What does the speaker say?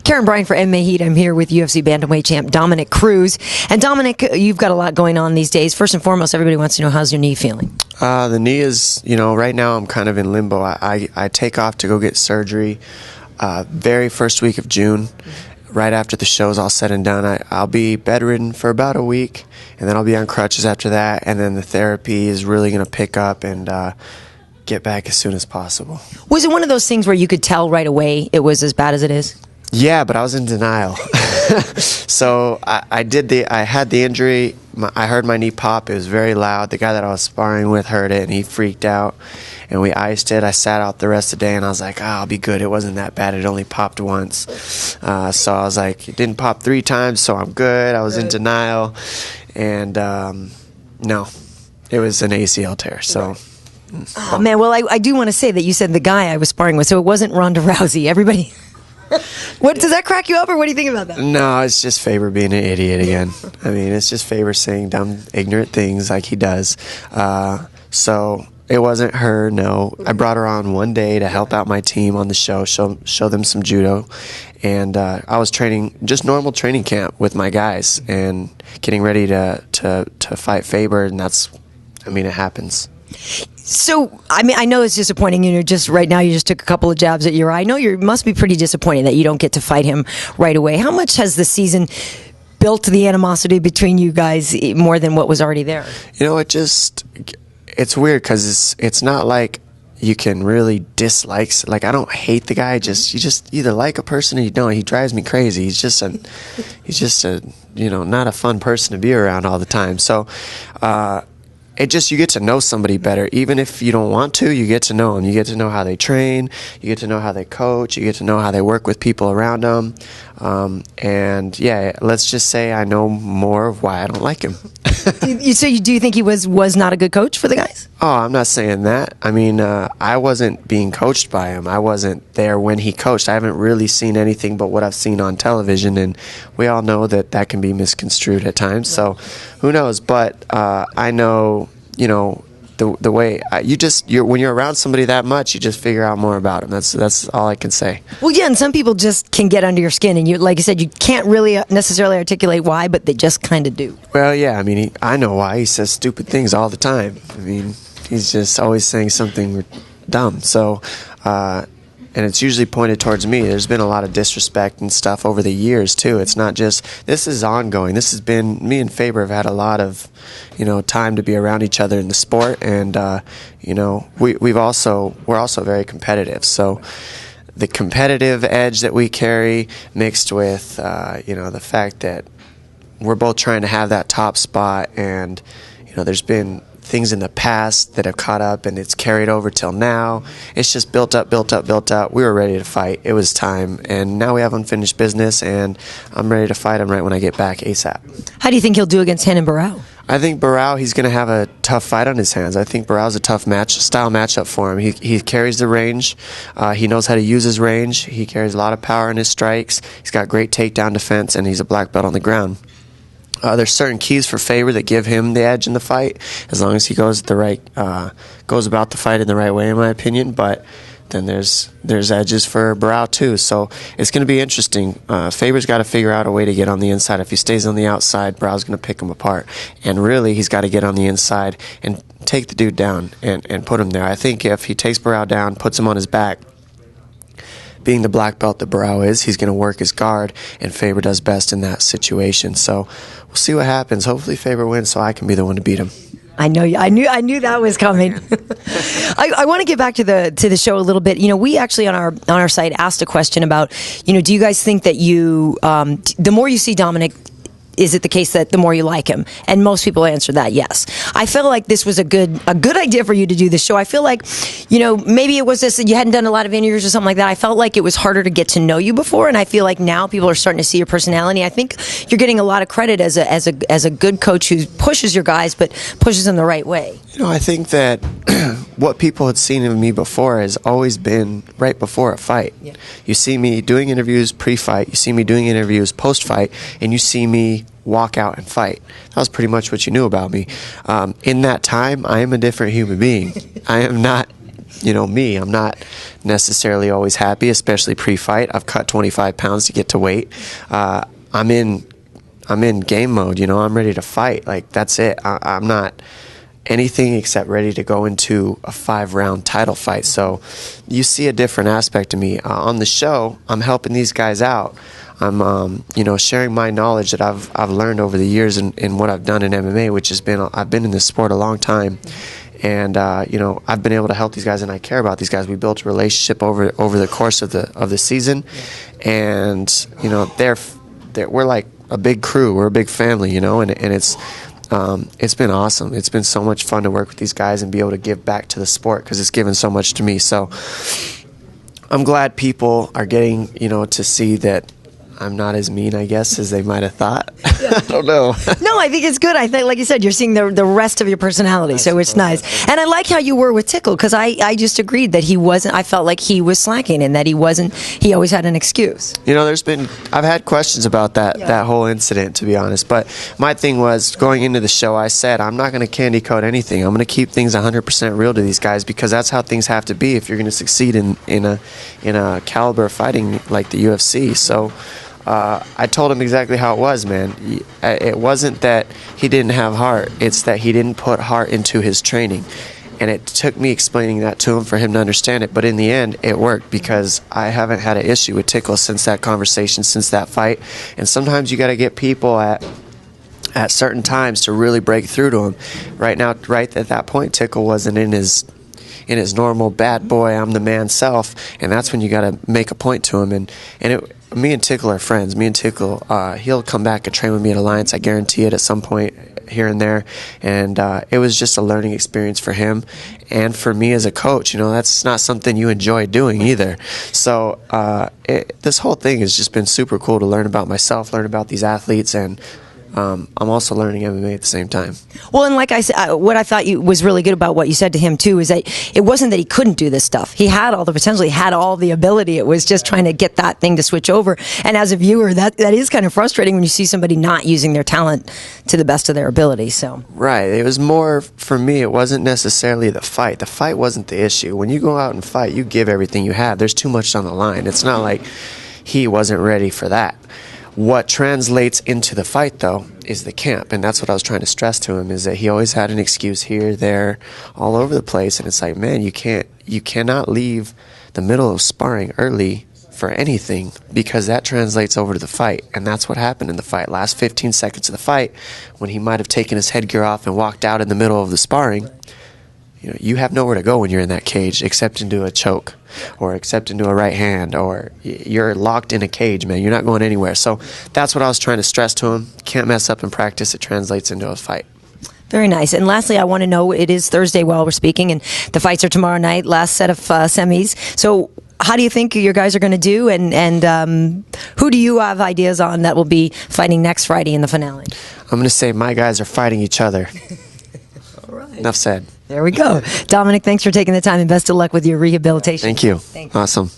Karyn Bryant for MMA H.E.A.T. I'm here with UFC bantamweight champ Dominick Cruz. And Dominick, you've got a lot going on these days. First and foremost, everybody wants to know, how's your knee feeling? The knee is, right now I'm kind of in limbo. I take off to go get surgery very first week of June. Right after the show's all said and done, I'll be bedridden for about a week, and then I'll be on crutches after that, and then the therapy is really going to pick up and get back as soon as possible. Was it one of those things where you could tell right away it was as bad as it is? Yeah, but I was in denial. So I had the injury. I heard my knee pop. It was very loud. The guy that I was sparring with heard it, and he freaked out. And we iced it. I sat out the rest of the day, and I was like, I'll be good. It wasn't that bad. It only popped once. So I was like, it didn't pop 3 times, so I'm good. I was in denial. And no, it was an ACL tear. So. Oh, man, well, I do want to say that you said the guy I was sparring with, so it wasn't Ronda Rousey. Everybody... What, does that crack you up, or what do you think about that? No, it's just Faber being an idiot again. I mean, it's just Faber saying dumb, ignorant things like he does. So it wasn't her, no. I brought her on one day to help out my team on the show, show them some judo. And I was training, just normal training camp with my guys and getting ready to fight Faber, and it happens. So, I know it's disappointing. Just right now, you just took a couple of jabs at Uriajh. I know you must be pretty disappointed that you don't get to fight him right away. How much has the season built the animosity between you guys more than what was already there? It's weird because it's not like you can really dislike. Like, I don't hate the guy. You just either like a person or you don't. He drives me crazy. He's just a not a fun person to be around all the time. So, you get to know somebody better. Even if you don't want to, you get to know them. You get to know how they train. You get to know how they coach. You get to know how they work with people around them. And yeah, let's just say I know more of why I don't like him. Do you think he was not a good coach for the guys? Oh, I'm not saying that. I wasn't being coached by him. I wasn't there when he coached. I haven't really seen anything but what I've seen on television, and we all know that can be misconstrued at times. So who knows? But I know, the way when you're around somebody that much, you just figure out more about them. That's all I can say. Well, yeah, and some people just can get under your skin, and you, like you said, you can't really necessarily articulate why, but they just kind of do. Well, yeah, I know why. He says stupid things all the time. He's just always saying something dumb. So, and it's usually pointed towards me. There's been a lot of disrespect and stuff over the years too. It's not just, this is ongoing. This has been, me and Faber have had a lot of, time to be around each other in the sport, and we're also very competitive. So the competitive edge that we carry, mixed with the fact that we're both trying to have that top spot, and there's been things in the past that have caught up, and it's carried over till now. It's just built up. We were ready to fight. It was time, and now we have unfinished business, and I'm ready to fight him right when I get back ASAP. How do you think he'll do against Renan Barão? I think Barão, he's going to have a tough fight on his hands. I think Barão's a tough style matchup for him. He carries the range. He knows how to use his range. He carries a lot of power in his strikes. He's got great takedown defense, and he's a black belt on the ground. There's certain keys for Faber that give him the edge in the fight, as long as he goes about the fight in the right way, in my opinion. But then there's edges for Barão too. So it's going to be interesting. Faber's got to figure out a way to get on the inside. If he stays on the outside, Barão's going to pick him apart. And really, he's got to get on the inside and take the dude down and put him there. I think if he takes Barão down, puts him on his back, being the black belt that Barão is, he's going to work his guard, and Faber does best in that situation. So we'll see what happens. Hopefully Faber wins so I can be the one to beat him. I knew that was coming. I want to get back to the show a little bit. We actually on our site asked a question about, do you guys think that the more you see Dominick, is it the case that the more you like him? And most people answer that yes. I feel like this was a good idea for you to do this show. I feel like, maybe it was this, you hadn't done a lot of interviews or something like that. I felt like it was harder to get to know you before, and I feel like now people are starting to see your personality. I think you're getting a lot of credit as a good coach who pushes your guys, but pushes them the right way. I think that what people had seen in me before has always been right before a fight. Yeah. You see me doing interviews pre-fight, you see me doing interviews post-fight, and you see me walk out and fight. That was pretty much what you knew about me. In that time, I am a different human being. I am not me. I'm not necessarily always happy, especially pre-fight. I've cut 25 pounds to get to weight. I'm in game mode. I'm ready to fight. Like, that's it. I'm not anything except ready to go into a 5-round title fight. So you see a different aspect of me. On the show, I'm helping these guys out. I'm, sharing my knowledge that I've learned over the years in what I've done in MMA, which has been, I've been in this sport a long time. And, I've been able to help these guys, and I care about these guys. We built a relationship over the course of the season. And, we're like a big crew. We're a big family, and it's been awesome. It's been so much fun to work with these guys and be able to give back to the sport, because it's given so much to me. So I'm glad people are getting, to see that I'm not as mean, I guess, as they might have thought. I don't know. No, I think it's good. I think, like you said, you're seeing the rest of your personality, so it's nice. And I like how you were with Tickle, because I just agreed that he wasn't. I felt like he was slacking and that he wasn't. He always had an excuse. I've had questions about that whole incident, to be honest. But my thing was, going into the show, I said, I'm not going to candy coat anything. I'm going to keep things 100% real to these guys, because that's how things have to be if you're going to succeed in a caliber of fighting like the UFC. So I told him exactly how it was, man. It wasn't that he didn't have heart. It's that he didn't put heart into his training. And it took me explaining that to him for him to understand it. But in the end, it worked, because I haven't had an issue with Tickle since that conversation, since that fight. And sometimes you got to get people at certain times to really break through to him. Right at that point, Tickle wasn't in his normal bad boy, I'm the man self, and that's when you got to make a point to him. Me and Tickle are friends. Me and Tickle, he'll come back and train with me at Alliance. I guarantee it, at some point here and there. And it was just a learning experience for him and for me as a coach. That's not something you enjoy doing either. So this whole thing has just been super cool to learn about myself, learn about these athletes, and I'm also learning MMA at the same time. Well, and like I said, what I thought was really good about what you said to him too is that it wasn't that he couldn't do this stuff. He had all the potential. He had all the ability. It was just trying to get that thing to switch over. And as a viewer, that is kind of frustrating when you see somebody not using their talent to the best of their ability. So right. It was more, for me, it wasn't necessarily the fight. The fight wasn't the issue. When you go out and fight, you give everything you have. There's too much on the line. It's not like he wasn't ready for that. What translates into the fight, though, is the camp. And that's what I was trying to stress to him, is that he always had an excuse here, there, all over the place. And it's like, man, you cannot leave the middle of sparring early for anything, because that translates over to the fight. And that's what happened in the fight. Last 15 seconds of the fight, when he might have taken his headgear off and walked out in the middle of the sparring, you have nowhere to go when you're in that cage except into a choke, or except into a right hand, or you're locked in a cage, man. You're not going anywhere. So that's what I was trying to stress to him. Can't mess up in practice. It translates into a fight. Very nice. And lastly, I want to know, it is Thursday while we're speaking, and the fights are tomorrow night, last set of semis. So how do you think your guys are going to do, and who do you have ideas on that will be fighting next Friday in the finale? I'm going to say my guys are fighting each other. All right. Enough said. There we go. Dominick, thanks for taking the time, and best of luck with your rehabilitation. Thank you. Thanks. Awesome.